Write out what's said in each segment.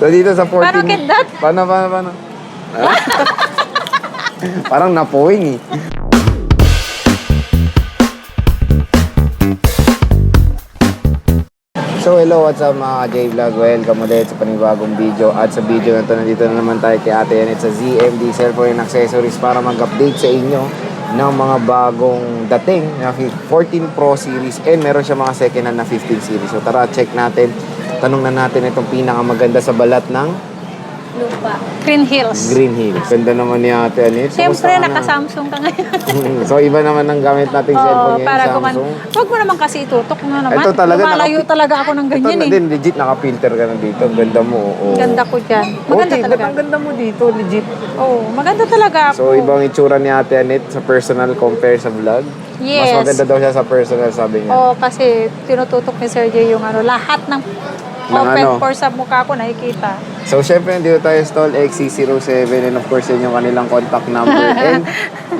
So dito sa 14... Paano get that? Paano? Parang napuwing eh. So hello, what's up mga J-Vlog? Welcome ulit sa panibagong video. At sa video na to, nandito na naman tayo kay Ate Janet sa ZMD Cellphone and Accessories para mag-update sa inyo ng mga bagong dating na 14 Pro series and meron siya mga second hand na 15 series. So tara, check natin. Tanong na natin itong pinakamaganda sa balat ng Lupa. Green Hills. Green Hills. Ganda naman ni Ate Janet. Siyempre, naka-Samsung ka ngayon. So iba naman ang gamit nating cellphone ngayon, para Samsung. Huwag mo naman kasi itutok mo naman. Ito talaga, lumalayo talaga ako ng ganyan ito din, legit naka-filter ka na dito. Ang ganda mo. Oh. Ganda ko dyan. Maganda talaga. Ang ganda mo dito, legit. Maganda talaga ako. So ibang itsura ni Ate Janet sa personal compare sa vlog. Yes. Mas maganda daw siya sa personal, sabi niya. Kasi tinututok ni Sir J yung lahat ng open pore sa mukha ko nakikita. So, syempre, dito tayo stall XC07 and of course, yun yung kanilang contact number and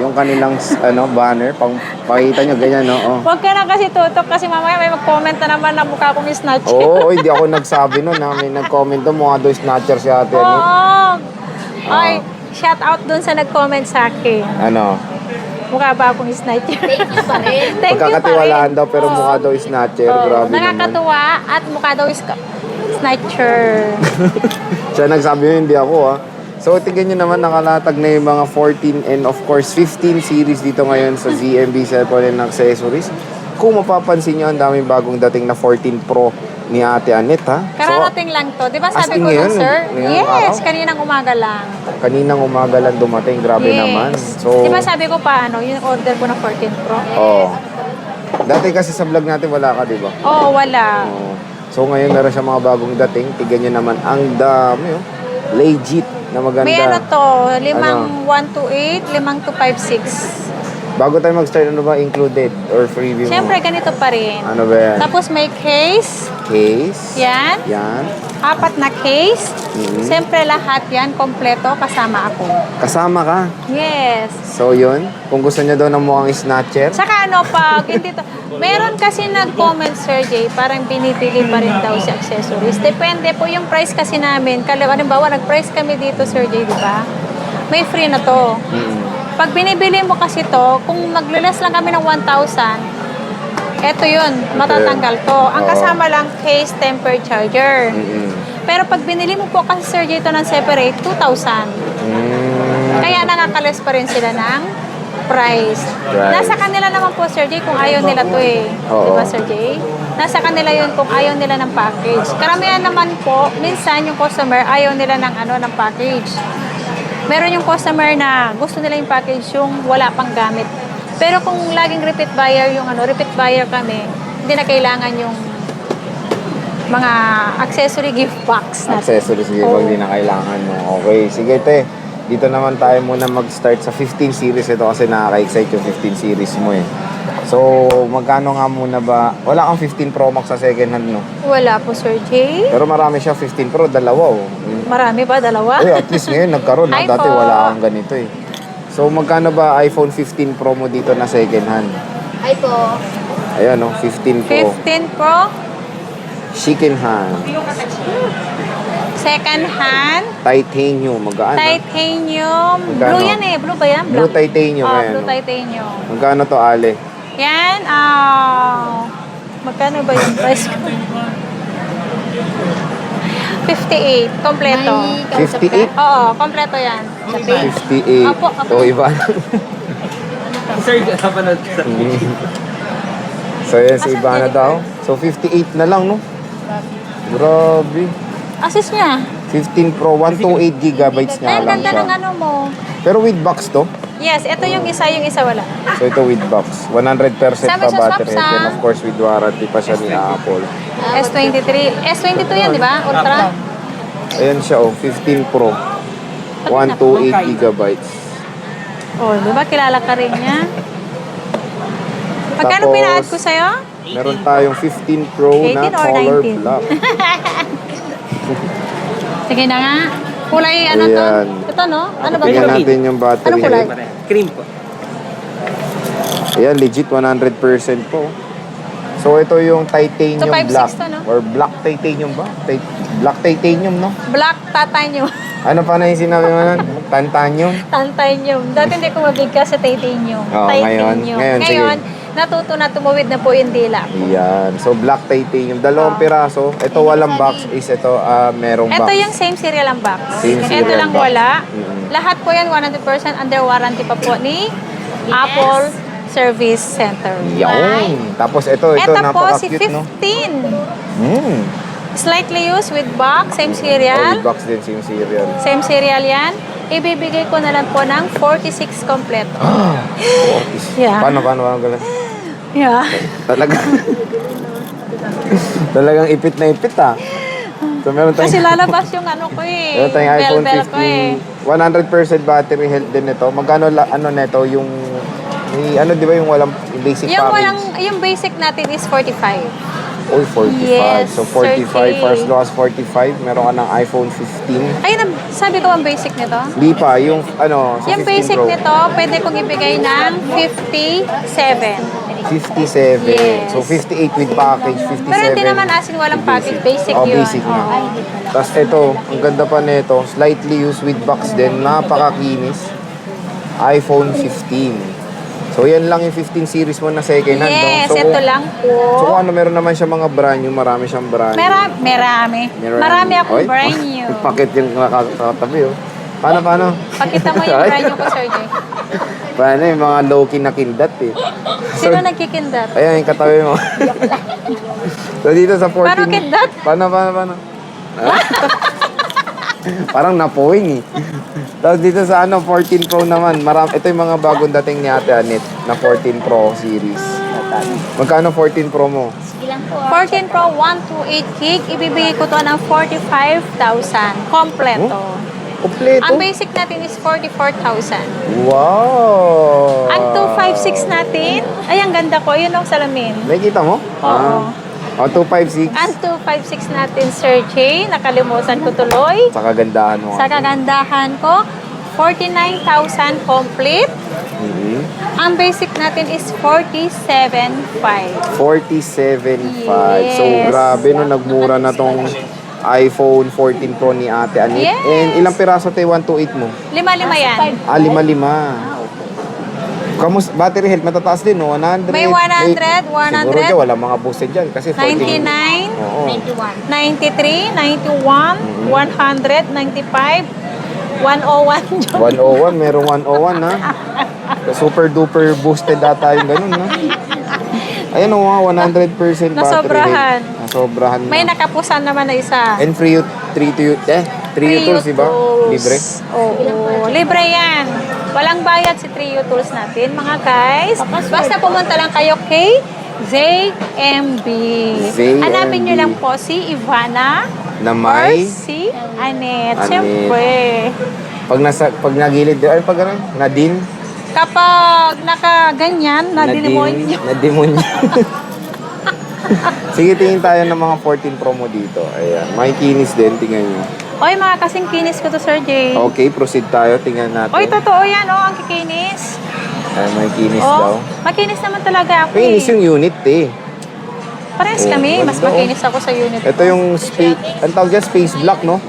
yung kanilang banner. Pakita nyo, ganyan, no? Oh. Huwag ka na kasi tutok kasi mamaya may mag-comment na naman na mukha kong snatch. Oo, hindi ako nagsabi nun. May nag-comment doon, mukha doon snatcher si Ate Janet. Ay, shout out doon sa nag-comment sa akin. Ano? Mukha ba akong snatcher? Thank you pa rin. Pagkakatiwalaan daw pero mukha daw snatcher. Grabe nakakatuwa naman. at mukha daw snatcher. Siya nagsabi yun, hindi ako So, tingnan nyo naman, nakalatag na yung mga 14 and of course 15 series dito ngayon sa ZMB Cellphone and Accessories. Kung mapapansin nyo, ang daming bagong dating na 14 Pro ni Ate Janet, ha? Kararating lang to. Di ba sabi ko lang, sir? Yes, kaninang umaga lang. Kaninang umaga lang dumating. Grabe naman. So, di ba sabi ko paano, yung order ko ng 14 Pro? Oo. Dati kasi sa vlog natin wala ka, di ba? Oo, wala. So ngayon meron siya mga bagong dating. Tignan nyo naman, ang dami, legit na maganda. May 5-128, 5-256. Bago tayo mag-start, ano ba included or freebie mo? Siyempre, ganito pa rin. Ano ba yan? Tapos may case. Case. Yan. 4 na case. Siyempre, lahat yan, kompleto, kasama ako. Kasama ka? Yes. So yun, kung gusto niya daw ng mukhang snatcher. Saka pag hindi to, meron kasi nag-comment, Sir J, parang binibili pa rin daw si accessories. Depende po yung price kasi namin. Halimbawa, nag-price kami dito, Sir J, di ba? May free na to. Pag binibili mo kasi to, kung maglalas lang kami ng 1,000, eto yun, matatanggal to. Ang kasama lang, case, tempered charger. Pero pag binili mo po kasi, Sir J, ito ng separate, 2,000. Kaya nakakalas pa rin sila ng price. Nasa kanila naman po, Sir J, kung ayaw nila to eh. Diba, Sir J? Nasa kanila yun kung ayaw nila ng package. Karamihan naman po, minsan yung customer ayaw nila ng package. Meron yung customer na gusto nila yung package yung wala pang gamit. Pero kung laging repeat buyer kami, hindi na kailangan yung mga accessory gift box natin. Accessory, sige, pag hindi na kailangan mo. Okay, sige te. Dito naman tayo muna mag-start sa 15 series. Ito kasi nakaka-excite yung 15 series mo eh. So, magkano nga muna ba? Wala kang 15 Pro Max sa second hand, no? Wala po, Sir J. Pero marami siya, 15 Pro, dalawa Marami ba? Dalawa? At least ngayon nagkaroon. Dati wala kang ganito eh. So, magkano ba iPhone 15 Pro mo dito na second hand? Ay po. Ayan, 15 Pro. 15 Pro? Chicken hand. Second hand? Titanium. Magkano? Titanium. Magkano? Blue yan eh. Blue ba yan? Blue Titanium. Blue Titanium. Magkano to, Ale? Yan, magkano ba yung price ko? 58, kompleto. 58? Oo, kompleto yan. 58. Apo. So, iba. Sir, napanood sa So, yan, si Ivana daw. So, 58 na lang, no? Grabe. Assist niya. 15 Pro, 128 gigabytes nga Ay, lang ganda ng siya. mo. Pero with box to? Yes, ito yung isa wala. So, ito with box. 100% Sama pa siya battery. swap sa- And of course, with warranty pa siya ni Apple. S23. S22 yan, di ba? Ultra. Ayan siya, 15 Pro. 128 gigabytes. Oh, di ba? Kilala ka rin niya. Magkano Tapos, pina-add ko sa'yo? Meron tayong 15 Pro na 18 or color 19? black. Sige na nga. Kulay ano to? Ayan. Ito no? Ano ba? Tingnan natin yung battery. Anong kulay? cream po. Ayan, legit 100% po. So, ito yung titanium So, 5.6 black. to, no? Or black titanium ba? Black titanium, no? Black titanium. Ano pa na yung sinabi mo nun? Titanium? Titanium. Dati hindi ko mabigkas sa titanium. Oo, Titanium. ngayon, sige. Natuto na tumawid na po yung dila ko. Yan. So, black titanium. Dalawang piraso. Ito walang box is ito merong box. Ito yung same serial ang box. Same Ito serial lang box. wala. Mm-mm. Lahat po yan 100% under warranty pa po ni Apple Service Center. Yan. Tapos ito Ito po si napaka-cute, no? 15. Slightly used with box, same serial. With box din same serial. Same serial yan. Ibibigay ko na lang po ng 46 kompleto. Yeah. Paano ganun? Yeah. Talaga. Talagang ipit na ipit, ah. So, meron tayong, Kasi lalabas yung ano ko eh. meron tayong iPhone bell ko eh. 15. 100% battery health din ito. Magkano ano neto yung ano di ba yung walang yung basic package? Yung basic natin is 45. Oy, 45. Yes, So 45 30. for as low as 45. Meron ka ng iPhone 15. Ay, sabi ko ang basic nito. Di pa, yung ano, sa Yung 15 basic Pro. nito, pwede kong ibigay ng 57. 57. Yes. So 58 with package, 57. Pero hindi naman asin walang with package. Basic Oh, yun. basic na. Oo. Tapos ito, ang ganda pa nito, slightly used with box din, napakakinis. iPhone 15. So yan lang yung 15 series mo na second hand, Yes, no? So, ito lang po. So kung ano, meron naman siya mga brand new, marami siyang brand new. Marami akong Oy, brand new. Pakit yung nakakatabi, oh. Paano? Pakita mo yung brand new ko, Sir Jay. Paano yung mga low-key na kindat, eh. Sino nagkikindat? Ayan, yung katabi mo. So dito sa 14... Paano kindat? Paano? Parang napuwing, eh. Tapos dito sa 14 Pro naman, ito yung mga bagong dating ni Ate Anet na 14 Pro series. Magkano 14 Pro mo? 14 Pro 128 gig, ibibigay ko to ng 45,000. Kompleto. Kompleto? Ang basic natin is 44,000. Wow! Ang 256 natin, ay ang ganda ko, yun ang salamin. Nakikita mo? Oo. 256. Ang 256 natin, Sir Jay, nakalimutan ko tuloy. Sa kagandahan mo. Sa kagandahan ko, 49,000 complete. Mhm. Ang basic natin is 47,500. 47.5. So, Yes. grabe no, nagmura na tong iPhone 14 Pro ni Ate Anet. Yes. And ilang piraso tayo 128 mo? 5-5 yan. 5. Kamus battery health matataas din, no? 100. May 100, Siguro dyan, wala mga boosted dyan. Kasi 14. 99, Oo. 93, 91, 100, 95, 101. 101, merong 101, ha? Super duper boosted data yung ganun, ha? Ayun, o, 100% battery Nasobrahan. health. Nasobrahan na. May nakapusan naman na isa. And free 3 tools, diba? Libre? Oo, libre yan. Walang bayad si Trio Tools natin, mga guys. Basta pumunta lang kayo kay ZMB. ZMB. Hanapin nyo lang po si Ivana Na or may si Anet. Anet. Siyempre. pag nagilid, ay pag ano, Nadine. Kapag nakaganyan, nadidemonyo. Nadidemonyo. Sige, tingin tayo ng mga 14 promo dito. Ayan, may kinis din, tingnan nyo. Oy, mga kasing kinis ko to, Sir Jay. Okay, proceed tayo, tingnan natin. Oy, totoo yan, oh, ang kikinis. Ayan, may kinis daw. Oh, makinis naman talaga ako Kinis eh. yung unit, eh. Parehas Oh, kami, mas ganda, oh. makinis ako sa unit. Ito yung space, ang tawag dyan, space black, no?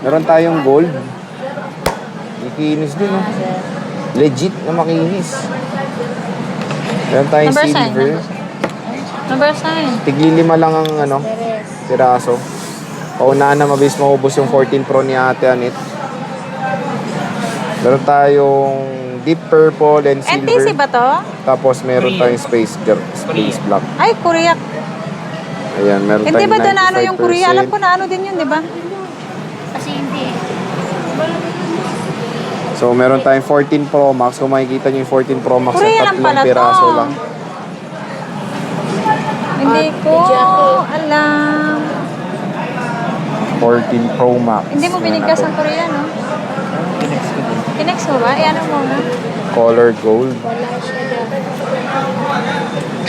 Meron tayong gold. May kinis din, no? Legit na makinis. Meron tayong Number sign, silver. number sign. Tigli 5 lang ang ano, piraso. Paunahan na mabilis maubos yung 14 Pro ni Ate Anet. Meron tayong deep purple and NTC silver. ba to? Tapos meron tayong space black. Ay, Korea. Ayan, meron Hindi tayong ba doon ano yung Korea? 95%. Alam ko na ano din yun, di ba? So, meron tayong 14 Pro Max. Kung makikita nyo yung 14 Pro Max Korea sa lang pala tatlong to. piraso lang. Hindi ko alam. 14 Pro Max. Hindi mo binigkas ang Korea, no? Kinex mo ba? Ano mo nga? Color gold.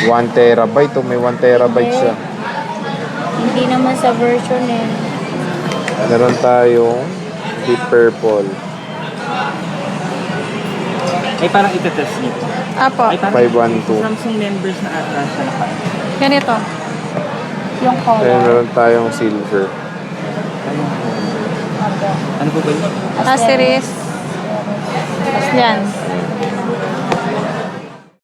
1 terabyte. May 1 terabyte siya. Hindi naman sa version eh. Meron tayong deep purple. Ay, parang itetest nito. Apo. Ay, parang 512. Samsung members na ata siya naka. Ganito. Yung Ayun, color. meron tayong silver. Ano po ba yun? Accessories. Tapos yan. Ayan.